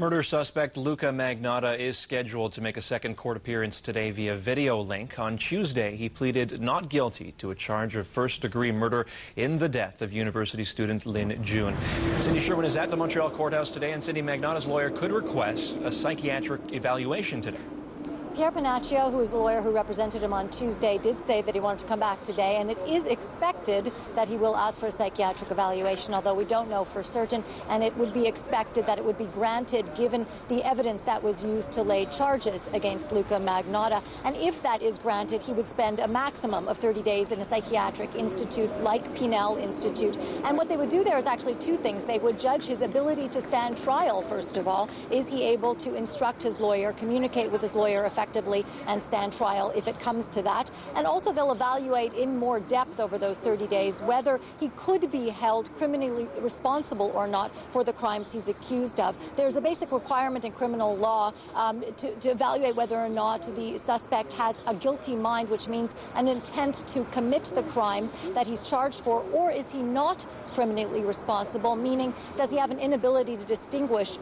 Murder suspect Luca Magnotta is scheduled to make a second court appearance today via video link. On Tuesday, he pleaded not guilty to a charge of first-degree murder in the death of university student Lynn June. Cindy Sherwin is at the Montreal courthouse today, and Cindy, Magnotta's lawyer could request a psychiatric evaluation today. Pierre Panaccio, who is the lawyer who represented him on Tuesday, did say that he wanted to come back today, and it is expected that he will ask for a psychiatric evaluation, although we don't know for certain, and it would be expected that it would be granted given the evidence that was used to lay charges against Luca Magnotta. And if that is granted, he would spend a maximum of 30 days in a psychiatric institute like Pinel Institute. And what they would do there is actually two things. They would judge his ability to stand trial, first of all. Is he able to instruct his lawyer, communicate with his lawyer effectively, and stand trial if it comes to that? And also they'll evaluate in more depth over those 30 days whether he could be held criminally responsible or not for the crimes he's accused of. There's a basic requirement in criminal law to evaluate whether or not the suspect has a guilty mind, which means an intent to commit the crime that he's charged for, or is he not criminally responsible, meaning does he have an inability to distinguish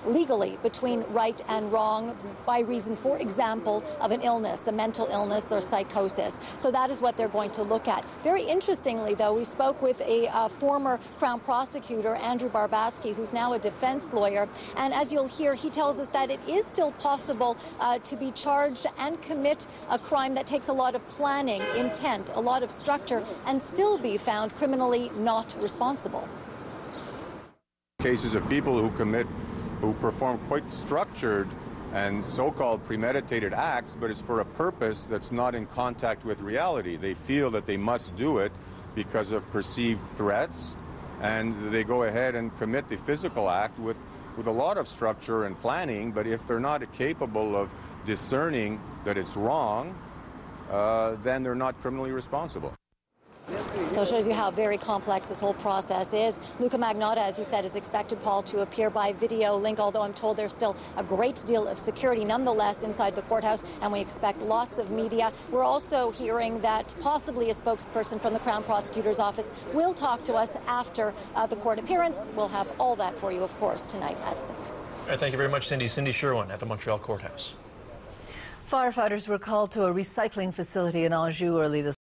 legally between right and wrong by reason, for example, of an illness, a mental illness or psychosis. So that is what they're going to look at. Very interestingly, though, we spoke with a former Crown prosecutor, Andrew Barbacki, who's now a defense lawyer, and as you'll hear, he tells us that it is still possible to be charged and commit a crime that takes a lot of planning, intent, a lot of structure, and still be found criminally not responsible. Cases of people who perform quite structured and so-called premeditated acts, but it's for a purpose that's not in contact with reality. They feel that they must do it because of perceived threats, and they go ahead and commit the physical act with a lot of structure and planning, but if they're not capable of discerning that it's wrong, then they're not criminally responsible. So it shows you how very complex this whole process is. Luca Magnotta, as you said, is expected, Paul, to appear by video link, although I'm told there's still a great deal of security nonetheless inside the courthouse, and we expect lots of media. We're also hearing that possibly a spokesperson from the Crown Prosecutor's Office will talk to us after the court appearance. We'll have all that for you, of course, tonight at 6. All right, thank you very much, Cindy. Cindy Sherwin at the Montreal courthouse. Firefighters were called to a recycling facility in Anjou early this